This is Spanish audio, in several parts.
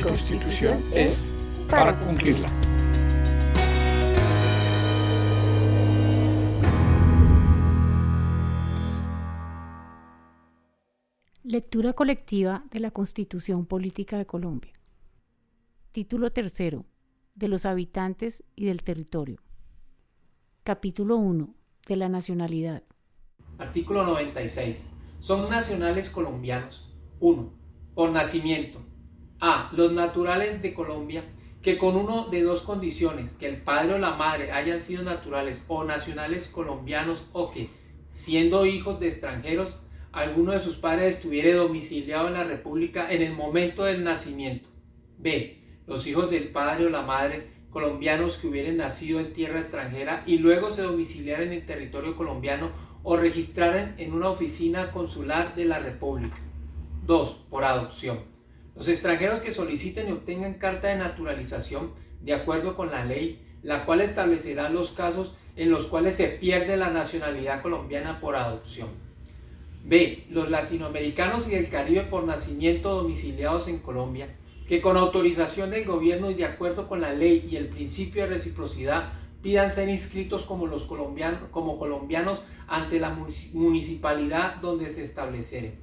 Constitución es para cumplirla. Lectura colectiva de la Constitución Política de Colombia. Título tercero. De los habitantes y del territorio. Capítulo 1. De la nacionalidad. Artículo 96. Son nacionales colombianos. 1. Por nacimiento. A. Los naturales de Colombia que con una de dos condiciones, que el padre o la madre hayan sido naturales o nacionales colombianos o que, siendo hijos de extranjeros, alguno de sus padres estuviera domiciliado en la República en el momento del nacimiento. B. Los hijos del padre o la madre colombianos que hubieran nacido en tierra extranjera y luego se domiciliaran en territorio colombiano o registraran en una oficina consular de la República. 2. Por adopción. Los extranjeros que soliciten y obtengan carta de naturalización de acuerdo con la ley, la cual establecerá los casos en los cuales se pierde la nacionalidad colombiana por adopción. B. Los latinoamericanos y del Caribe por nacimiento domiciliados en Colombia, que con autorización del gobierno y de acuerdo con la ley y el principio de reciprocidad pidan ser inscritos como colombianos ante la municipalidad donde se estableciere.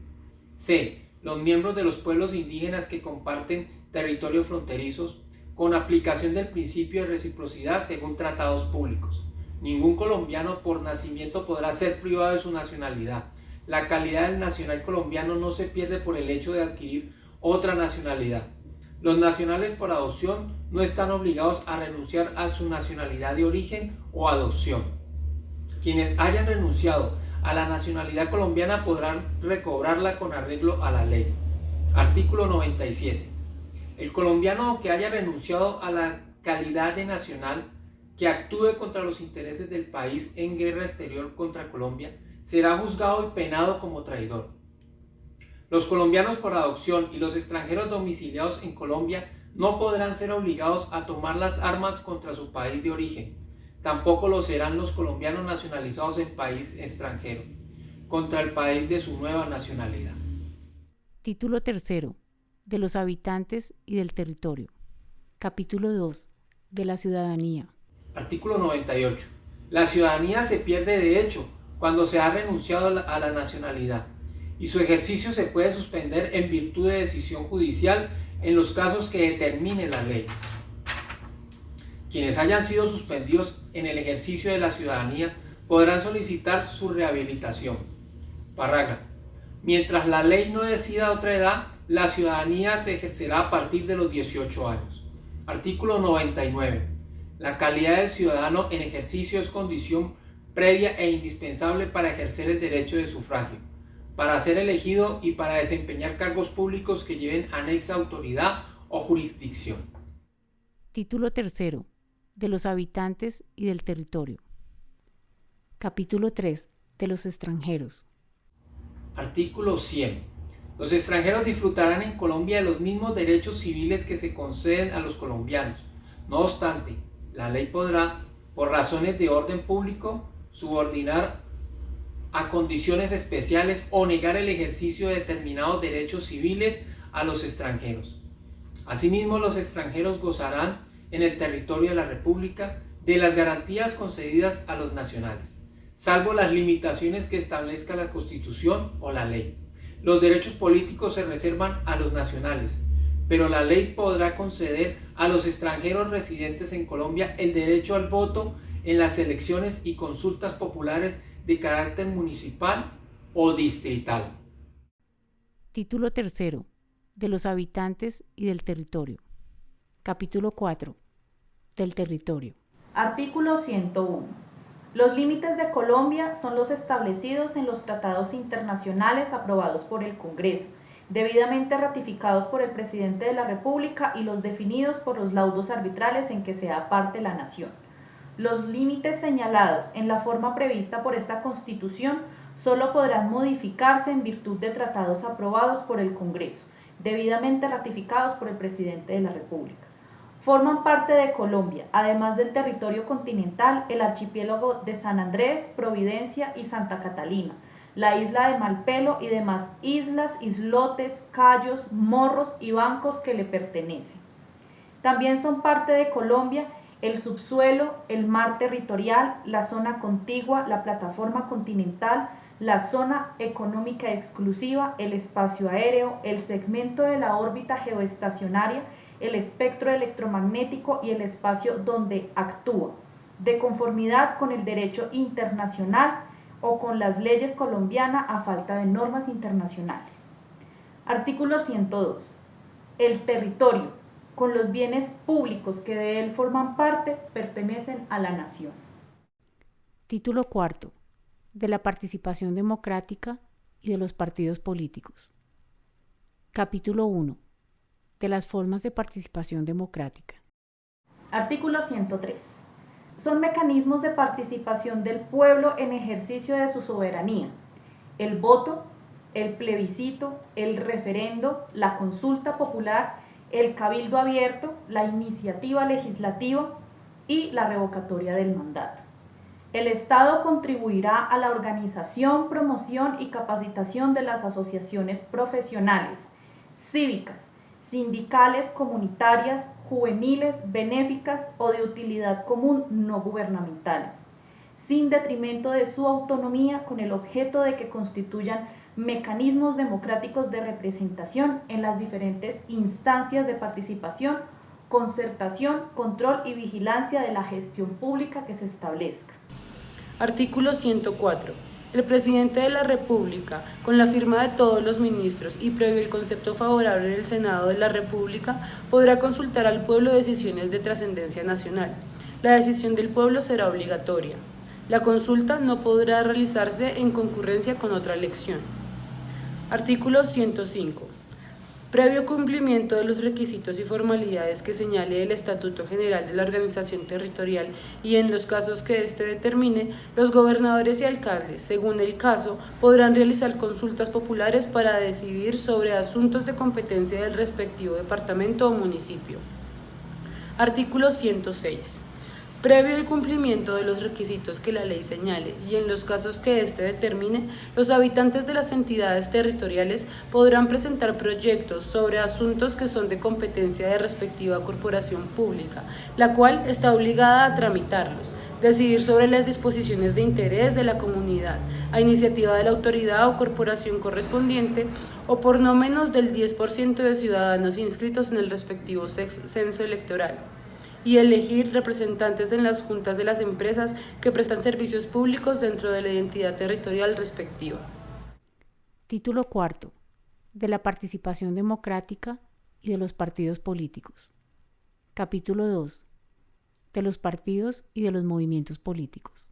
C. Los miembros de los pueblos indígenas que comparten territorios fronterizos con aplicación del principio de reciprocidad según tratados públicos. Ningún colombiano por nacimiento podrá ser privado de su nacionalidad. La calidad del nacional colombiano no se pierde por el hecho de adquirir otra nacionalidad. Los nacionales por adopción no están obligados a renunciar a su nacionalidad de origen o adopción. Quienes hayan renunciado a la nacionalidad colombiana podrán recobrarla con arreglo a la ley. Artículo 97. El colombiano que haya renunciado a la calidad de nacional que actúe contra los intereses del país en guerra exterior contra Colombia será juzgado y penado como traidor. Los colombianos por adopción y los extranjeros domiciliados en Colombia no podrán ser obligados a tomar las armas contra su país de origen. Tampoco lo serán los colombianos nacionalizados en país extranjero, contra el país de su nueva nacionalidad. Título tercero. De los habitantes y del territorio. Capítulo 2. De la ciudadanía. Artículo 98. La ciudadanía se pierde de hecho cuando se ha renunciado a la nacionalidad, y su ejercicio se puede suspender en virtud de decisión judicial en los casos que determine la ley. Quienes hayan sido suspendidos en el ejercicio de la ciudadanía podrán solicitar su rehabilitación. Parágrafo. Mientras la ley no decida otra edad, la ciudadanía se ejercerá a partir de los 18 años. Artículo 99. La calidad del ciudadano en ejercicio es condición previa e indispensable para ejercer el derecho de sufragio, para ser elegido y para desempeñar cargos públicos que lleven anexa autoridad o jurisdicción. Título tercero. De los habitantes y del territorio. Capítulo 3. De los extranjeros. Artículo 100. Los extranjeros disfrutarán en Colombia de los mismos derechos civiles que se conceden a los colombianos. No obstante, la ley podrá, por razones de orden público, subordinar a condiciones especiales o negar el ejercicio de determinados derechos civiles a los extranjeros. Asimismo, los extranjeros gozarán en el territorio de la República de las garantías concedidas a los nacionales, salvo las limitaciones que establezca la Constitución o la ley. Los derechos políticos se reservan a los nacionales, pero la ley podrá conceder a los extranjeros residentes en Colombia el derecho al voto en las elecciones y consultas populares de carácter municipal o distrital. Título tercero. De los habitantes y del territorio. Capítulo 4. Del territorio. Artículo 101. Los límites de Colombia son los establecidos en los tratados internacionales aprobados por el Congreso, debidamente ratificados por el presidente de la República y los definidos por los laudos arbitrales en que sea parte la nación. Los límites señalados en la forma prevista por esta Constitución solo podrán modificarse en virtud de tratados aprobados por el Congreso, debidamente ratificados por el presidente de la República. Forman parte de Colombia, además del territorio continental, el archipiélago de San Andrés, Providencia y Santa Catalina, la isla de Malpelo y demás islas, islotes, cayos, morros y bancos que le pertenecen. También son parte de Colombia el subsuelo, el mar territorial, la zona contigua, la plataforma continental, la zona económica exclusiva, el espacio aéreo, el segmento de la órbita geoestacionaria, el espectro electromagnético y el espacio donde actúa, de conformidad con el derecho internacional o con las leyes colombianas a falta de normas internacionales. Artículo 102. El territorio, con los bienes públicos que de él forman parte, pertenecen a la nación. Título cuarto. De la participación democrática y de los partidos políticos. Capítulo 1. De las formas de participación democrática. Artículo 103. Son mecanismos de participación del pueblo en ejercicio de su soberanía: el voto, el plebiscito, el referendo, la consulta popular, el cabildo abierto, la iniciativa legislativa y la revocatoria del mandato. El Estado contribuirá a la organización, promoción y capacitación de las asociaciones profesionales, cívicas, sindicales, comunitarias, juveniles, benéficas o de utilidad común no gubernamentales, sin detrimento de su autonomía, con el objeto de que constituyan mecanismos democráticos de representación en las diferentes instancias de participación, concertación, control y vigilancia de la gestión pública que se establezca. Artículo 104. El presidente de la República, con la firma de todos los ministros y previo el concepto favorable del Senado de la República, podrá consultar al pueblo decisiones de trascendencia nacional. La decisión del pueblo será obligatoria. La consulta no podrá realizarse en concurrencia con otra elección. Artículo 105. Previo cumplimiento de los requisitos y formalidades que señale el Estatuto General de la Organización Territorial y en los casos que éste determine, los gobernadores y alcaldes, según el caso, podrán realizar consultas populares para decidir sobre asuntos de competencia del respectivo departamento o municipio. Artículo 106. Previo el cumplimiento de los requisitos que la ley señale y en los casos que éste determine, los habitantes de las entidades territoriales podrán presentar proyectos sobre asuntos que son de competencia de respectiva corporación pública, la cual está obligada a tramitarlos, decidir sobre las disposiciones de interés de la comunidad, a iniciativa de la autoridad o corporación correspondiente, o por no menos del 10% de ciudadanos inscritos en el respectivo censo electoral, y elegir representantes en las juntas de las empresas que prestan servicios públicos dentro de la identidad territorial respectiva. Título cuarto. De la participación democrática y de los partidos políticos. Capítulo 2. De los partidos y de los movimientos políticos.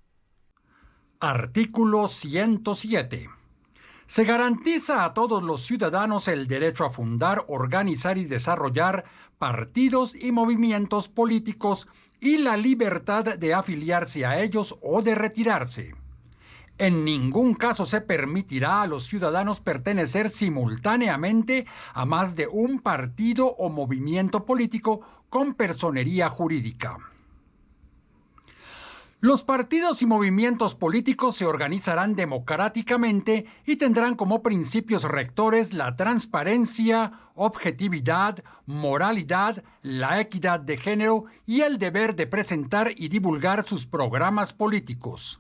Artículo 107. Se garantiza a todos los ciudadanos el derecho a fundar, organizar y desarrollar partidos y movimientos políticos y la libertad de afiliarse a ellos o de retirarse. En ningún caso se permitirá a los ciudadanos pertenecer simultáneamente a más de un partido o movimiento político con personería jurídica. Los partidos y movimientos políticos se organizarán democráticamente y tendrán como principios rectores la transparencia, objetividad, moralidad, la equidad de género y el deber de presentar y divulgar sus programas políticos.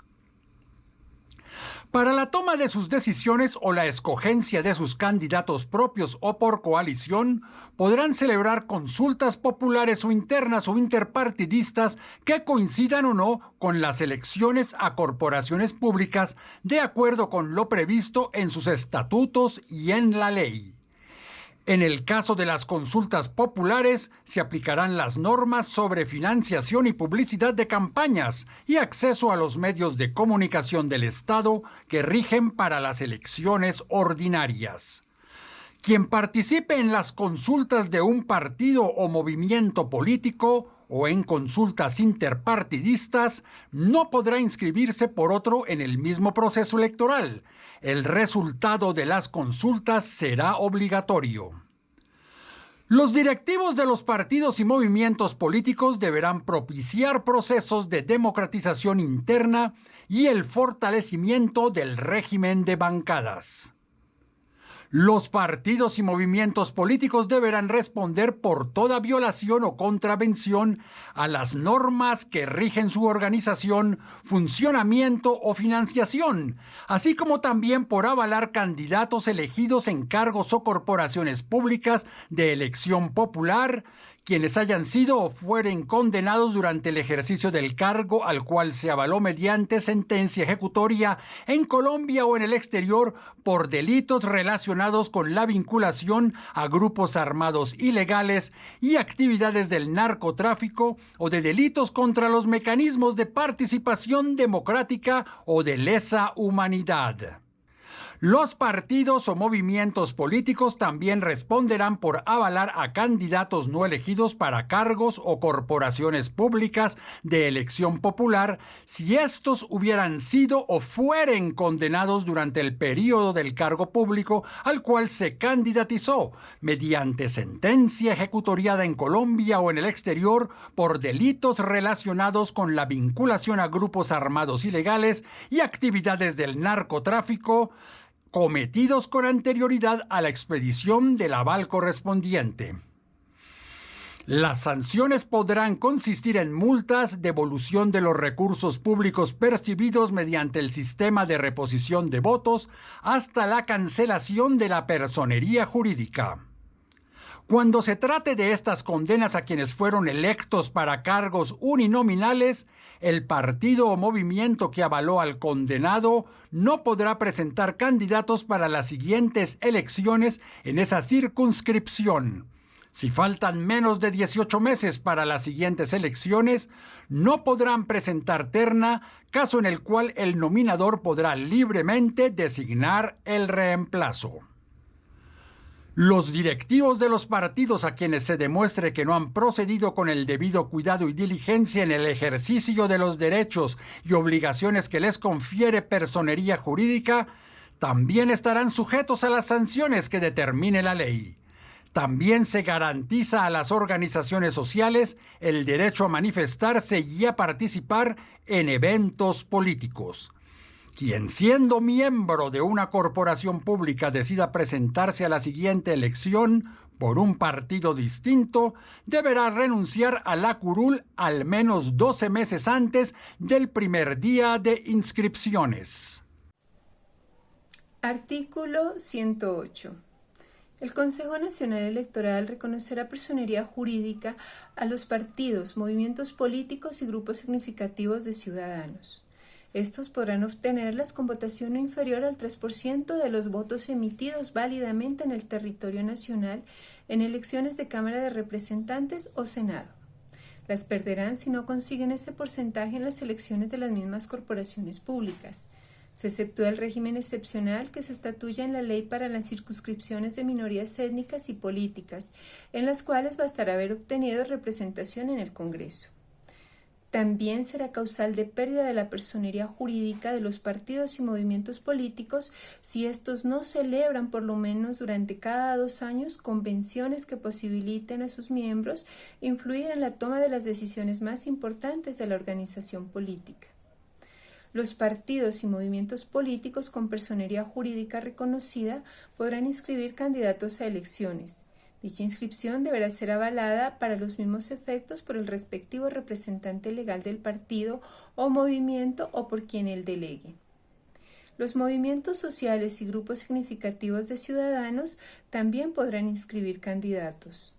Para la toma de sus decisiones o la escogencia de sus candidatos propios o por coalición, podrán celebrar consultas populares o internas o interpartidistas que coincidan o no con las elecciones a corporaciones públicas de acuerdo con lo previsto en sus estatutos y en la ley. En el caso de las consultas populares, se aplicarán las normas sobre financiación y publicidad de campañas y acceso a los medios de comunicación del Estado que rigen para las elecciones ordinarias. Quien participe en las consultas de un partido o movimiento político o en consultas interpartidistas no podrá inscribirse por otro en el mismo proceso electoral. El resultado de las consultas será obligatorio. Los directivos de los partidos y movimientos políticos deberán propiciar procesos de democratización interna y el fortalecimiento del régimen de bancadas. Los partidos y movimientos políticos deberán responder por toda violación o contravención a las normas que rigen su organización, funcionamiento o financiación, así como también por avalar candidatos elegidos en cargos o corporaciones públicas de elección popular, quienes hayan sido o fueren condenados durante el ejercicio del cargo al cual se avaló mediante sentencia ejecutoria en Colombia o en el exterior por delitos relacionados con la vinculación a grupos armados ilegales y actividades del narcotráfico o de delitos contra los mecanismos de participación democrática o de lesa humanidad. Los partidos o movimientos políticos también responderán por avalar a candidatos no elegidos para cargos o corporaciones públicas de elección popular si estos hubieran sido o fueren condenados durante el período del cargo público al cual se candidatizó, mediante sentencia ejecutoriada en Colombia o en el exterior por delitos relacionados con la vinculación a grupos armados ilegales y actividades del narcotráfico, cometidos con anterioridad a la expedición del aval correspondiente. Las sanciones podrán consistir en multas, devolución de los recursos públicos percibidos mediante el sistema de reposición de votos, hasta la cancelación de la personería jurídica. Cuando se trate de estas condenas a quienes fueron electos para cargos uninominales, el partido o movimiento que avaló al condenado no podrá presentar candidatos para las siguientes elecciones en esa circunscripción. Si faltan menos de 18 meses para las siguientes elecciones, no podrán presentar terna, caso en el cual el nominador podrá libremente designar el reemplazo. Los directivos de los partidos a quienes se demuestre que no han procedido con el debido cuidado y diligencia en el ejercicio de los derechos y obligaciones que les confiere personería jurídica, también estarán sujetos a las sanciones que determine la ley. También se garantiza a las organizaciones sociales el derecho a manifestarse y a participar en eventos políticos. Quien siendo miembro de una corporación pública decida presentarse a la siguiente elección por un partido distinto, deberá renunciar a la curul al menos 12 meses antes del primer día de inscripciones. Artículo 108. El Consejo Nacional Electoral reconocerá personería jurídica a los partidos, movimientos políticos y grupos significativos de ciudadanos. Estos podrán obtenerlas con votación no inferior al 3% de los votos emitidos válidamente en el territorio nacional en elecciones de Cámara de Representantes o Senado. Las perderán si no consiguen ese porcentaje en las elecciones de las mismas corporaciones públicas. Se exceptúa el régimen excepcional que se estatuya en la ley para las circunscripciones de minorías étnicas y políticas, en las cuales bastará haber obtenido representación en el Congreso. También será causal de pérdida de la personería jurídica de los partidos y movimientos políticos si estos no celebran por lo menos durante cada 2 años convenciones que posibiliten a sus miembros influir en la toma de las decisiones más importantes de la organización política. Los partidos y movimientos políticos con personería jurídica reconocida podrán inscribir candidatos a elecciones. Dicha inscripción deberá ser avalada para los mismos efectos por el respectivo representante legal del partido o movimiento o por quien él delegue. Los movimientos sociales y grupos significativos de ciudadanos también podrán inscribir candidatos.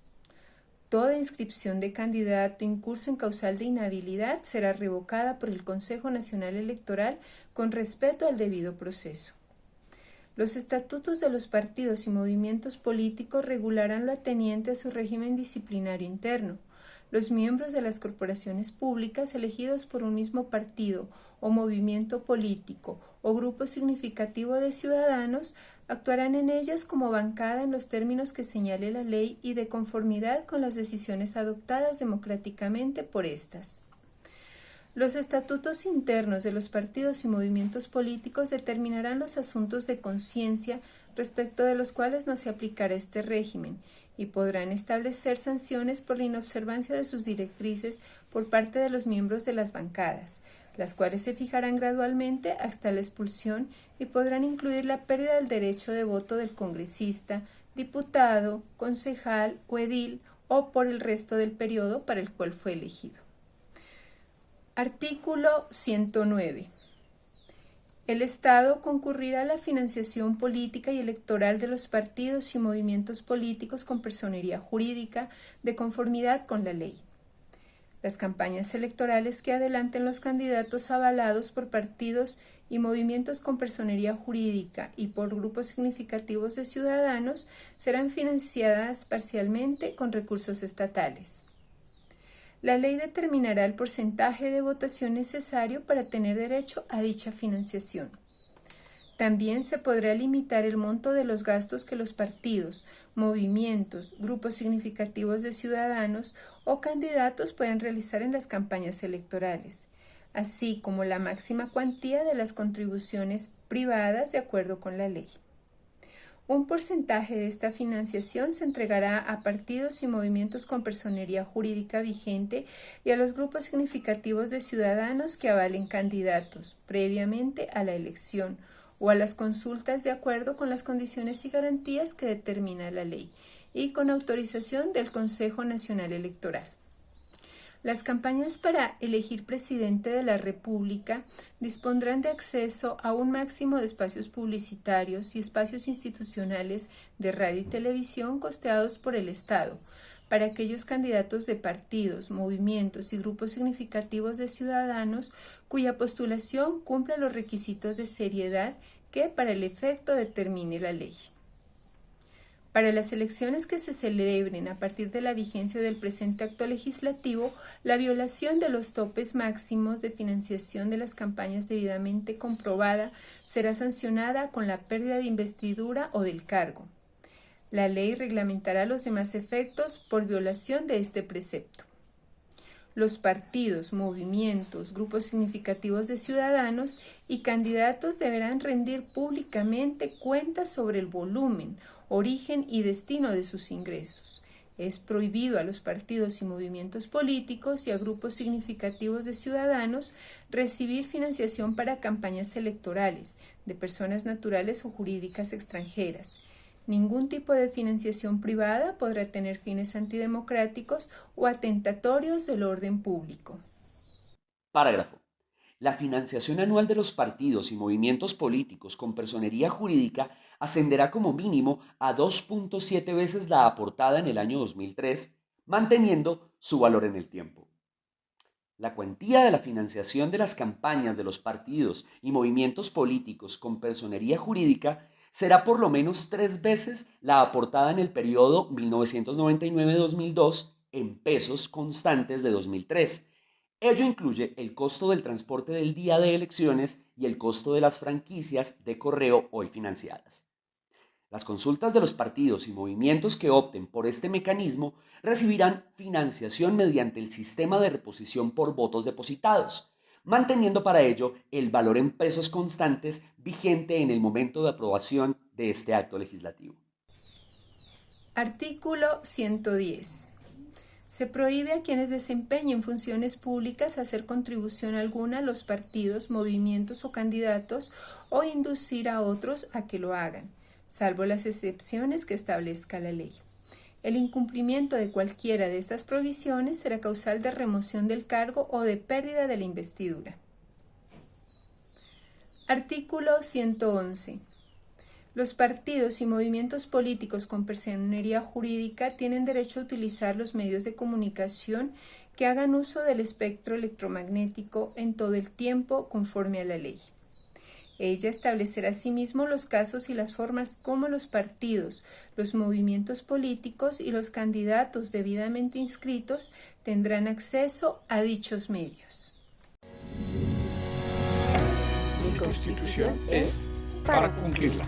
Toda inscripción de candidato incurso en causal de inhabilidad será revocada por el Consejo Nacional Electoral con respeto al debido proceso. Los estatutos de los partidos y movimientos políticos regularán lo ateniente a su régimen disciplinario interno. Los miembros de las corporaciones públicas elegidos por un mismo partido o movimiento político o grupo significativo de ciudadanos actuarán en ellas como bancada en los términos que señale la ley y de conformidad con las decisiones adoptadas democráticamente por estas. Los estatutos internos de los partidos y movimientos políticos determinarán los asuntos de conciencia respecto de los cuales no se aplicará este régimen y podrán establecer sanciones por la inobservancia de sus directrices por parte de los miembros de las bancadas, las cuales se fijarán gradualmente hasta la expulsión y podrán incluir la pérdida del derecho de voto del congresista, diputado, concejal o edil o por el resto del periodo para el cual fue elegido. Artículo 109. El Estado concurrirá a la financiación política y electoral de los partidos y movimientos políticos con personería jurídica de conformidad con la ley. Las campañas electorales que adelanten los candidatos avalados por partidos y movimientos con personería jurídica y por grupos significativos de ciudadanos serán financiadas parcialmente con recursos estatales. La ley determinará el porcentaje de votación necesario para tener derecho a dicha financiación. También se podrá limitar el monto de los gastos que los partidos, movimientos, grupos significativos de ciudadanos o candidatos pueden realizar en las campañas electorales, así como la máxima cuantía de las contribuciones privadas de acuerdo con la ley. Un porcentaje de esta financiación se entregará a partidos y movimientos con personería jurídica vigente y a los grupos significativos de ciudadanos que avalen candidatos previamente a la elección o a las consultas de acuerdo con las condiciones y garantías que determina la ley y con autorización del Consejo Nacional Electoral. Las campañas para elegir presidente de la República dispondrán de acceso a un máximo de espacios publicitarios y espacios institucionales de radio y televisión costeados por el Estado, para aquellos candidatos de partidos, movimientos y grupos significativos de ciudadanos cuya postulación cumpla los requisitos de seriedad que para el efecto determine la ley. Para las elecciones que se celebren a partir de la vigencia del presente acto legislativo, la violación de los topes máximos de financiación de las campañas debidamente comprobada será sancionada con la pérdida de investidura o del cargo. La ley reglamentará los demás efectos por violación de este precepto. Los partidos, movimientos, grupos significativos de ciudadanos y candidatos deberán rendir públicamente cuentas sobre el volumen, origen y destino de sus ingresos. Es prohibido a los partidos y movimientos políticos y a grupos significativos de ciudadanos recibir financiación para campañas electorales de personas naturales o jurídicas extranjeras. Ningún tipo de financiación privada podrá tener fines antidemocráticos o atentatorios del orden público. Parágrafo. La financiación anual de los partidos y movimientos políticos con personería jurídica ascenderá como mínimo a 2.7 veces la aportada en el año 2003, manteniendo su valor en el tiempo. La cuantía de la financiación de las campañas de los partidos y movimientos políticos con personería jurídica será por lo menos 3 veces la aportada en el periodo 1999-2002 en pesos constantes de 2003. Ello incluye el costo del transporte del día de elecciones y el costo de las franquicias de correo hoy financiadas. Las consultas de los partidos y movimientos que opten por este mecanismo recibirán financiación mediante el sistema de reposición por votos depositados, manteniendo para ello el valor en pesos constantes vigente en el momento de aprobación de este acto legislativo. Artículo 110. Se prohíbe a quienes desempeñen funciones públicas hacer contribución alguna a los partidos, movimientos o candidatos o inducir a otros a que lo hagan, salvo las excepciones que establezca la ley. El incumplimiento de cualquiera de estas provisiones será causal de remoción del cargo o de pérdida de la investidura. Artículo 111. Los partidos y movimientos políticos con personería jurídica tienen derecho a utilizar los medios de comunicación que hagan uso del espectro electromagnético en todo el tiempo conforme a la ley. Ella establecerá asimismo los casos y las formas como los partidos, los movimientos políticos y los candidatos debidamente inscritos tendrán acceso a dichos medios. Mi Constitución es para cumplirla.